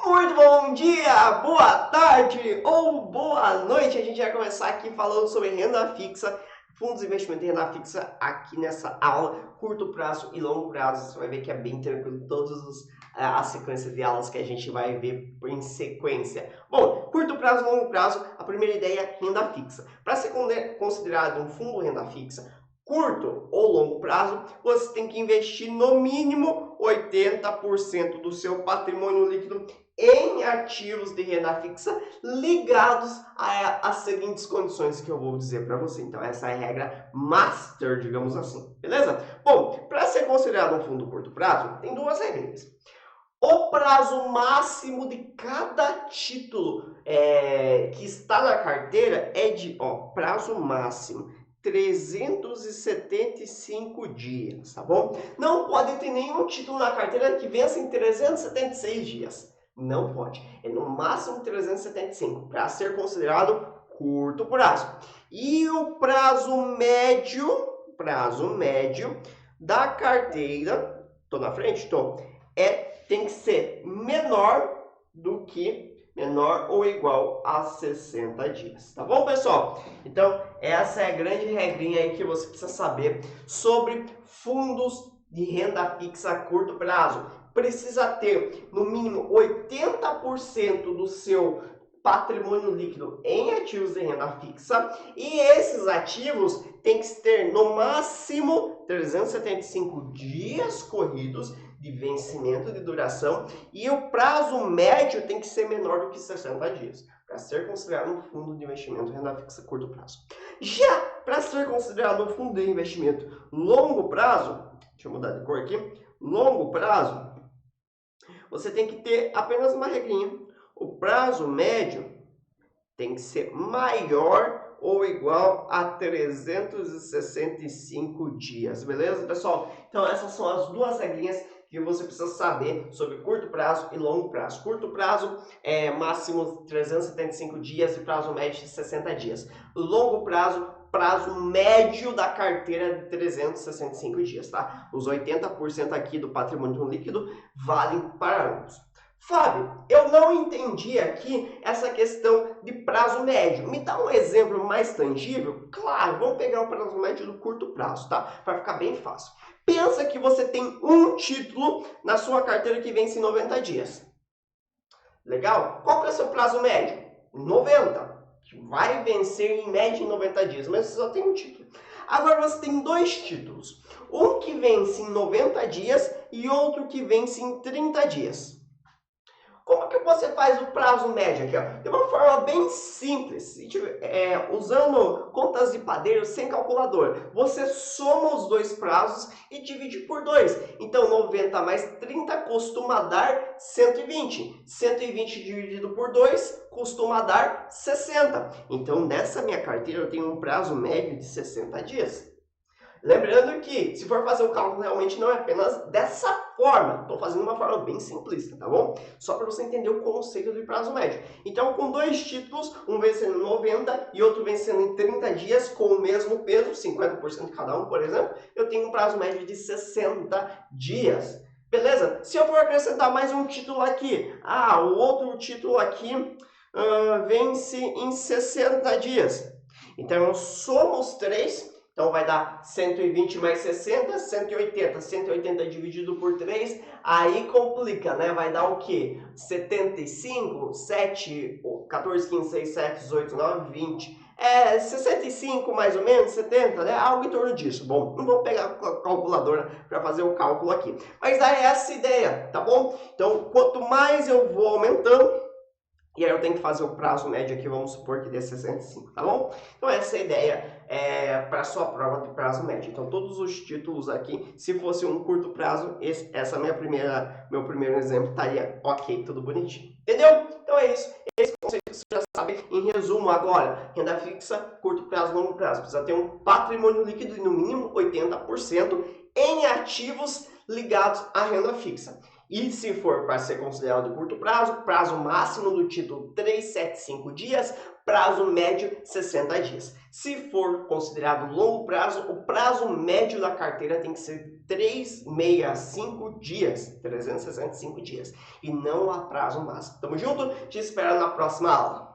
Muito bom dia, boa tarde ou boa noite. A gente vai começar aqui falando sobre renda fixa, fundos de investimento em renda fixa aqui nessa aula, curto prazo e longo prazo. Você vai ver que é bem tranquilo todas as sequências de aulas que a gente vai ver em sequência. Bom, curto prazo e longo prazo, a primeira ideia é renda fixa. Para ser considerado um fundo renda fixa, curto ou longo prazo, você tem que investir no mínimo 80% do seu patrimônio líquido em ativos de renda fixa ligados às seguintes condições que eu vou dizer para você. Então, essa é a regra master, digamos assim, beleza? Bom, para ser considerado um fundo curto prazo, tem duas regras. O prazo máximo de cada título que está na carteira é de, prazo máximo, 375 dias, tá bom? Não pode ter nenhum título na carteira que vença em 376 dias. Não pode. É no máximo 375 para ser considerado curto prazo. E o prazo médio da carteira, tô na frente? Tô. Tem que ser menor ou igual a 60 dias, tá bom, pessoal? Então, essa é a grande regrinha aí que você precisa saber sobre fundos de renda fixa a curto prazo. Precisa ter, no mínimo, 80% do seu patrimônio líquido em ativos de renda fixa, e esses ativos têm que ter, no máximo, 375 dias corridos de vencimento de duração, e o prazo médio tem que ser menor do que 60 dias, para ser considerado um fundo de investimento renda fixa a curto prazo. Já para ser considerado um fundo de investimento longo prazo, deixa eu mudar de cor aqui, longo prazo, você tem que ter apenas uma regrinha. O prazo médio tem que ser maior ou igual a 365 dias, beleza, pessoal? Então, essas são as duas regrinhas que você precisa saber sobre curto prazo e longo prazo. Curto prazo é máximo 375 dias e prazo médio de 60 dias. Longo prazo, prazo médio da carteira de 365 dias, tá? Os 80% aqui do patrimônio líquido valem para ambos. Fábio, eu não entendi aqui essa questão de prazo médio. Me dá um exemplo mais tangível? Claro, vamos pegar o prazo médio do curto prazo, tá? Para ficar bem fácil. Pensa que você tem um título na sua carteira que vence em 90 dias. Legal? Qual que é o seu prazo médio? 90. Vai vencer em média em 90 dias, mas você só tem um título. Agora você tem dois títulos. Um que vence em 90 dias e outro que vence em 30 dias. Como que você faz o prazo médio aqui? De uma forma bem simples, usando contas de padeiro sem calculador. Você soma os dois prazos e divide por 2. Então, 90 mais 30 costuma dar 120. 120 dividido por 2 costuma dar 60. Então, nessa minha carteira, eu tenho um prazo médio de 60 dias. Lembrando que, se for fazer o cálculo, realmente não é apenas dessa forma. Estou fazendo uma forma bem simplista, tá bom? Só para você entender o conceito de prazo médio. Então, com dois títulos, um vencendo em 90 e outro vencendo em 30 dias, com o mesmo peso, 50% de cada um, por exemplo, eu tenho um prazo médio de 60 dias. Beleza? Se eu for acrescentar mais um título aqui, o outro título aqui vence em 60 dias. Então, eu somo os três. Então, vai dar 120 mais 60, 180. 180 dividido por 3, aí complica, né? Vai dar o quê? 75, 7, 14, 15, 6, 7, 18, 9, 20. 65 mais ou menos, 70, né? Algo em torno disso. Bom, não vou pegar a calculadora para fazer o cálculo aqui. Mas é essa a ideia, tá bom? Então, quanto mais eu vou aumentando, e aí eu tenho que fazer o prazo médio aqui, vamos supor que dê 65, tá bom? Então essa é a ideia para a sua prova de prazo médio. Então todos os títulos aqui, se fosse um curto prazo, essa meu primeiro exemplo estaria ok, tudo bonitinho. Entendeu? Então é isso. Esse conceito você já sabe. Em resumo agora, renda fixa, curto prazo, longo prazo. Precisa ter um patrimônio líquido de no mínimo 80% em ativos ligados à renda fixa. E se for para ser considerado de curto prazo, prazo máximo do título 375 dias, prazo médio 60 dias. Se for considerado longo prazo, o prazo médio da carteira tem que ser 365 dias, 365 dias, e não a prazo máximo. Tamo junto? Te espero na próxima aula.